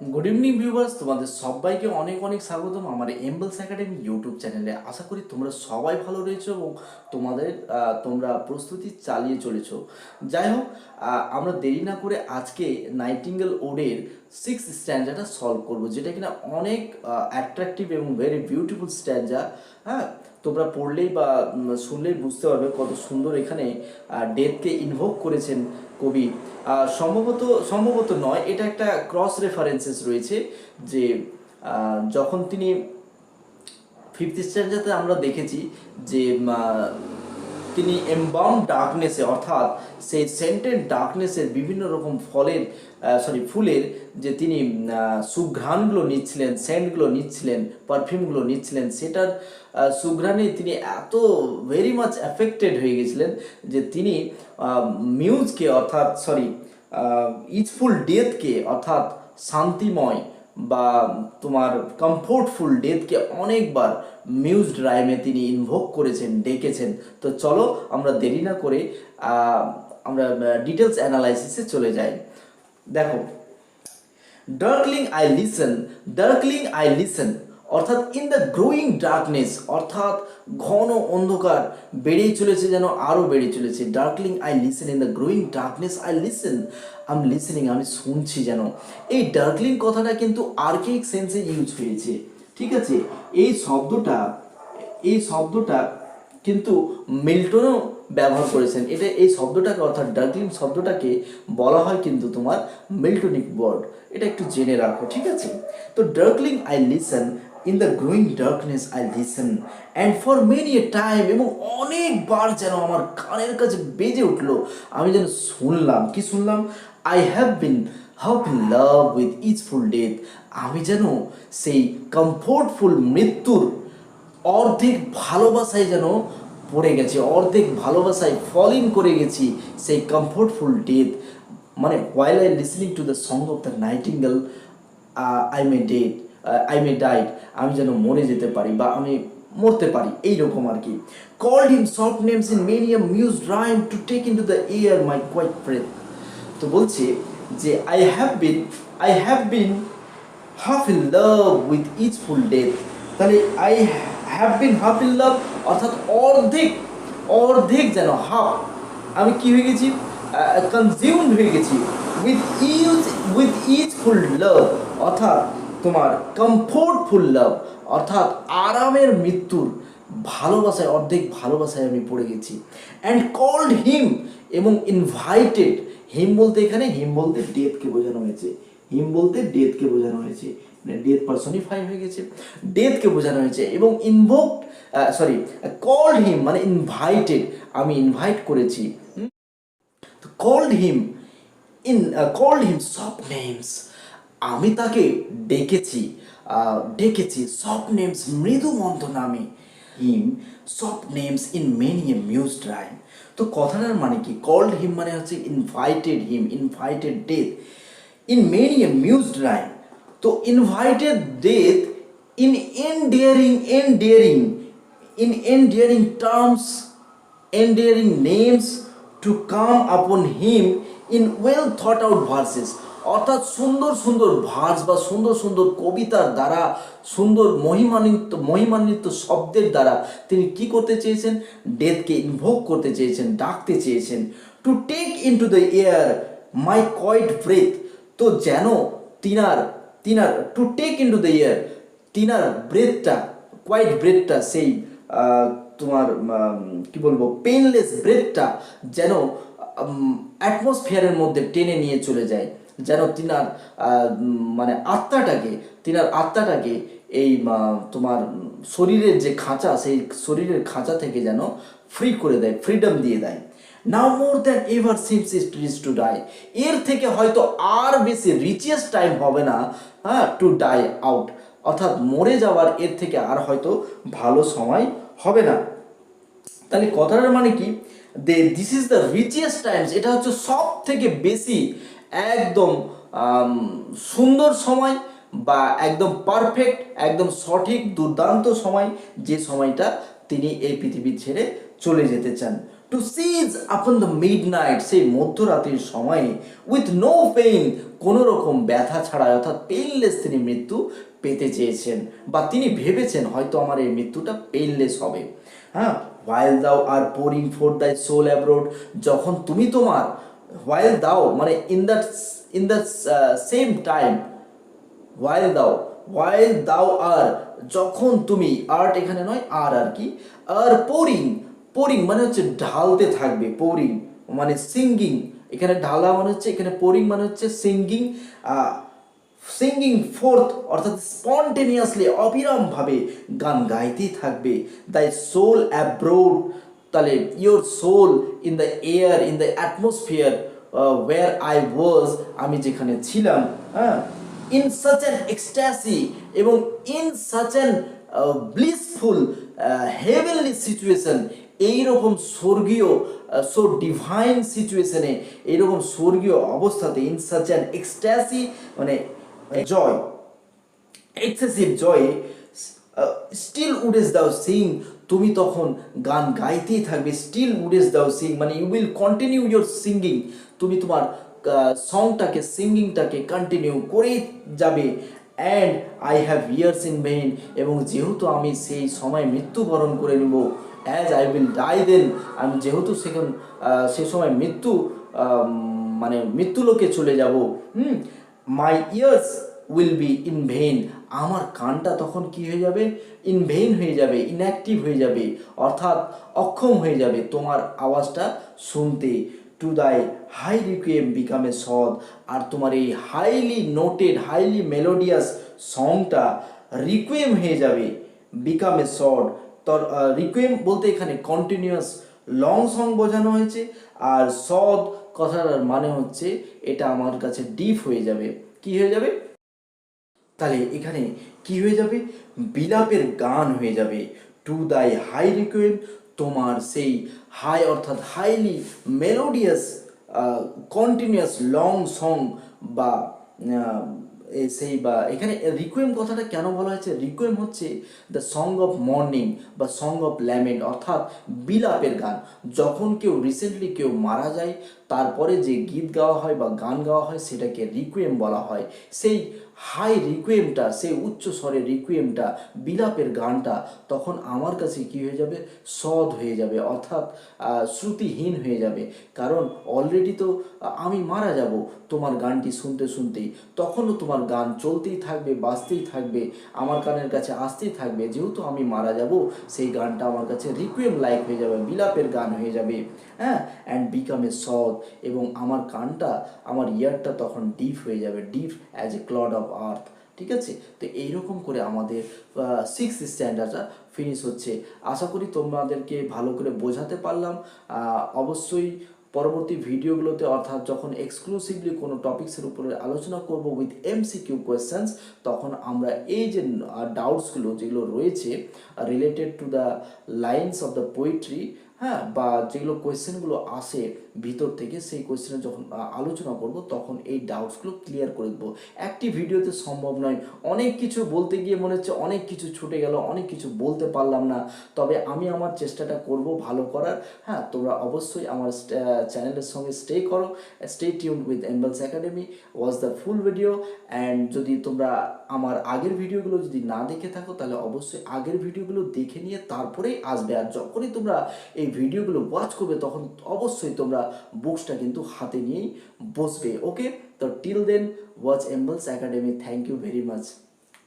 Good evening viewers, তোমাদের সবাইকে অনেক অনেক স্বাগতম আমার এমবেলস একাডেমি ইউটিউব চ্যানেলে। আশা করি তোমরা সবাই ভালো রয়েছো এবং তোমরা প্রস্তুতি চালিয়ে চলেছো। যাই হোক, আমরা দেরি না করে আজকে নাইটিঙ্গেল ওডের 6th স্ট্যান্ডাটা সলভ করব, যেটা কিনা অনেক অ্যাট্রাকটিভ এবং ভেরি বিউটিফুল স্ট্যান্ডা। হ্যাঁ, তোমরা পড়লেই বা শুনলেই বুঝতে পারবে কত সুন্দর এখানে ডেথকে ইনভোক করেছেন কবি। সম্ভবত নয়, এটা একটা ক্রস রেফারেন্সেস রয়েছে যে যখন তিনি 5th স্ট্যান্ডাতে আমরা দেখেছি যে তিনি এমবাউন্ড ডার্কনেসে, অর্থাৎ সেই সেন্টেড ডার্কনেসের বিভিন্ন রকম ফুলের যে তিনি সুঘ্রাণগুলো নিচ্ছিলেন, সেন্টগুলো নিচ্ছিলেন, পারফিউমগুলো নিচ্ছিলেন, সেটার সুঘ্রাণে তিনি এত ভেরি মাচ অ্যাফেক্টেড হয়ে গেছিলেন যে তিনি মিউজকে ইজফুল ডেথকে অর্থাৎ শান্তিময় বা তোমার কমফোর্টফুল ডেথকে অনেকবার মিউজড রাইমে তিনি ইনভোক করেছেন, ডেকেছেন। তো চলো আমরা দেরি না করে আমরা ডিটেলস অ্যানালাইসিসে চলে যাই। দেখো, ডার্কলিং আই লিসেন অর্থাৎ ইন দ্য গ্রোয়িং ডার্কনেস, অর্থাৎ ঘন অন্ধকার বেড়েই চলেছে, যেন আরও বেড়ে চলেছে। ডার্কলিং I listen, in the growing darkness I listen, আমি শুনছি যেন। এই ডার্কলিং কথাটা কিন্তু আর্কেইক সেন্সে ইউজ হয়েছে, ঠিক আছে। এই শব্দটা কিন্তু মিল্টনও ব্যবহার করেছেন। এই শব্দটাকে অর্থাৎ ডার্কলিং শব্দটাকে বলা হয় কিন্তু তোমার মিল্টনিক ওয়ার্ড, এটা একটু জেনে রাখো, ঠিক আছে। তো ডার্কলিং I listen, in the growing darkness I listen and for many a time, এবং অনেকবার যেন আমার কানের কাছে বেজে উঠলো, আমি যেন শুনলাম। কি শুনলাম? I have been love with each full death, আমি যেন সেই কমফোর্টফুল মৃত্যুর অর্ধেক ভালোবাসায় যেন পড়ে গেছি, অর্ধেক ভালোবাসায় ফল ইন করে গেছি সেই কমফোর্টফুল ডেথ। মানে while I listening to the song of the nightingale I may died, আমি যেন মরে যেতে পারি বা আমি মরতে পারি, এইরকম আর কি। Called him soft names in many a mused rhyme to take into the air my quiet breath. তো বলছে যে I have been half in love with each full death. তাহলে I have been half in love অর্থাৎ অর্ধেক যেন, half আমি কি হয়ে গেছি, কনজিউমড হয়ে গেছি উইথ ইচ ফুল লাভ, অর্থাৎ তোমার কমফোর্টফুল লাভ অর্থাৎ আরামের মৃত্যুর ভালোবাসায়, অর্ধেক ভালোবাসায় আমি পড়ে গেছি। অ্যান্ড কল্ড হিম, এবং ইনভাইটেড, হিম বলতে ডেথকে বোঝানো হয়েছে, মানে ডেথ পার্সনিফাই হয়ে গেছে, ডেথকে বোঝানো হয়েছে। এবং কল্ড হিম মানে ইনভাইটেড, আমি ইনভাইট করেছি। কল্ড হিম সফট নেমস, আমি তাকে ডেকেছি সফট নেমস, মৃদু মন্দ নামে। Him soft names in many a mused rhyme. তো কথাটার মানে কি? কল্ড হিম মানে হচ্ছে invited death in many a mused rhyme. তো invited death in endearing terms, endearing names to come upon him in well thought out verses, অর্থাৎ সুন্দর সুন্দর ভার্স বা সুন্দর সুন্দর কবিতার দ্বারা, সুন্দর মহিমান্বিত শব্দের দ্বারা তিনি কি করতে চেয়েছেন? ডেথকে ইনভোক করতে চেয়েছেন, ডাকতে চেয়েছেন। To take into the air my quiet breath, তো যেন তিনার to take into the air, তিনার কোয়াইট ব্রেথটা, সেই তোমার কি বলবো, পেনলেস ব্রেথটা যেন অ্যাটমসফিয়ারের মধ্যে টেনে নিয়ে চলে যায়, যেন তিনার আত্মাটাকে এই তোমার শরীরের যে খাঁচা, সেই শরীরের খাঁচা থেকে যেন ফ্রি করে দেয়, ফ্রিডম দিয়ে দেয়। Now more than ever seems it is to die, এর থেকে হয়তো আর বেশি রিচেস্ট টাইম হবে না টু ডাই আউট, অর্থাৎ মরে যাওয়ার এর থেকে আর হয়তো ভালো সময় হবে না। তাহলে কথাটার মানে কি? This is the richest Times, এটা হচ্ছে সব থেকে বেশি একদম সুন্দর সময় বা একদম পারফেক্ট, একদম সঠিক দুর্দান্ত সময়, যে সময়টা তিনি এই পৃথিবী ছেড়ে চলে যেতে চান। Two seize upon the mid night, সেই মধ্যরাতের সময়ে, উইথ নো পেইন, কোনো রকম ব্যথা ছাড়া, অর্থাৎ পেইনলেস তিনি মৃত্যু পেতে চেয়েছেন, বা তিনি ভেবেছেন হয়তো আমার এই মৃত্যুটা পেইনলেস হবে। হ্যাঁ, while thou art pouring forth thy soul abroad, যখন তুমি তোমার, while thou মানে in the same time, while thou art, যখন তুমি, আর্ট এখানে নয় আর কি, আর পোরিং, পোরিং মানে হচ্ছে ঢালতে থাকবে, পোরিং মানে সিঙ্গিং, এখানে ঢালা মানে হচ্ছে, এখানে পোরিং মানে হচ্ছে সিঙ্গিং, সিঙ্গিং ফোর্থ অর্থাৎ স্পন্টেনিয়াসলি, অবিরামভাবে গান গাইতেই থাকবে, দ্য সোল অ্যাব্রোড, তাহলে your soul in the air, in the atmosphere, where I was, আমি যেখানে ছিলাম, হ্যাঁ, ইন সাচ অ্যান এক্সট্যাসি, এবং in such an blissful heavenly situation, এইরকম স্বর্গীয়, সো ডিভাইন সিচুয়েশনে, এইরকম স্বর্গীয় অবস্থাতে, ইন সাচ অ্যান এক্সট্যাসি মানে জয়, এক্সেসিভ জয়ে, স্টিল উডেস দাও সিং, তুমি তখন গান গাইতেই থাকবে, স্টিল উডেস দাও সিং মানে you will continue your singing, তুমি তোমার সংটাকে, সিঙ্গিংটাকে কন্টিনিউ করেই যাবে। And I have ears in vain, এবং যেহেতু আমি সেই সময় মৃত্যুবরণ করে নিব, as I will die then, আমি যেহেতু সে সময় মানে মৃত্যুলোকে চলে যাব, my ears will be in vain, আমার কানটা তখন কি হয়ে যাবে, ইন ভেইন হয়ে যাবে, ইনঅ্যাক্টিভ হয়ে যাবে, অর্থাৎ অক্ষম হয়ে যাবে তোমার আওয়াজটা শুনতে। টু দাই হাই রিকুয়েম বিকাম এ সদ, আর তোমার এই হাইলি নোটেড, হাইলি মেলোডিয়াস সংটা রিকুয়েম হয়ে যাবে, বিকাম এ সড। তোর রিকুয়েম বলতে এখানে কন্টিনিউয়াস লং সং বোঝানো হয়েছে, আর সদ কথাটার মানে হচ্ছে এটা আমার কাছে ডিপ হয়ে যাবে, কি হয়ে যাবে, তাহলে এখানে কি হয়ে যাবে, বিলাপের গান হয়ে যাবে। টু দাই হাই রিকুয়েম, তোমার সেই হাই অর্থাৎ highly melodious continuous long song, বা সেই, বা এখানে রিকুয়েম কথাটা কেন বলা হয়েছে, রিকুয়েম হচ্ছে দ্য সং অফ মর্নিং বা সং অফ ল্যামেন্ট, অর্থাৎ বিলাপের গান। যখন কেউ রিসেন্টলি কেউ মারা যায়, তারপরে যে গীত গাওয়া হয় বা গান গাওয়া হয় সেটাকে রিকুয়েম বলা হয়। সেই হাই রিকুয়েমটা, সেই উচ্চ স্বরের রিকুয়েমটা, বিলাপের গানটা তখন আমার কাছে কি হয়ে যাবে, সদ হয়ে যাবে, অর্থাৎ শ্রুতিহীন হয়ে যাবে, কারণ অলরেডি তো আমি মারা যাব তোমার গানটি শুনতে শুনতেই, তখনও তোমার গান চলতেই থাকবে, বাজতেই থাকবে, আমার কানের কাছে আসতেই থাকবে, যেহেতু আমি মারা যাব সেই গানটা আমার কাছে রিকুয়েম লাইক হয়ে যাবে, বিলাপের গান হয়ে যাবে, হ্যাঁ, অ্যান্ড বিকাম এ সদ, এবং আমার কানটা, আমার ইয়ারটা তখন ডিপ হয়ে যাবে, deep as a clod of earth. ঠিক আছে, তো এইরকম করে আমাদের 6th স্ট্যান্ডার্ডটা ফিনিশ হচ্ছে। আশা করি তোমাদেরকে ভালো করে বোঝাতে পারলাম। অবশ্যই পরবর্তী ভিডিওগুলোতে, অর্থাৎ যখন এক্সক্লুসিভলি কোনো টপিক্সের উপরে আলোচনা করব উইথ MCQ কোয়েশ্চেন্স, তখন আমরা এই যে ডাউটসগুলো যেগুলো রয়েছে related to the lines of the poetry, হ্যাঁ, বা যেগুলো কোয়েশ্চেনগুলো আসে ভিতর থেকে, সেই কোয়েশ্চেনে যখন আলোচনা করব তখন এই ডাউটসগুলো ক্লিয়ার করে দেবো। একটি ভিডিওতে সম্ভব নয়, অনেক কিছু বলতে গিয়ে মনে হচ্ছে অনেক কিছু ছুটে গেল, অনেক কিছু বলতে পারলাম না, তবে আমি আমার চেষ্টাটা করব ভালো করার। হ্যাঁ, তোমরা অবশ্যই আমার চ্যানেলের সঙ্গে stay tuned with Embels Academy, watch the full video. And যদি তোমরা আমার আগের ভিডিওগুলো যদি না দেখে থাকো, তাহলে অবশ্যই আগের ভিডিওগুলো দেখে নিয়ে তারপরেই আসবে, আর যখনই তোমরা এই ভিডিওগুলো ওয়াচ করবে তখন অবশ্যই তোমরা বুকসটা কিন্তু হাতে নিয়েই বসবে। ওকে, তো till then watch Embels Academy, thank you very much.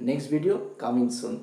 Next video coming soon.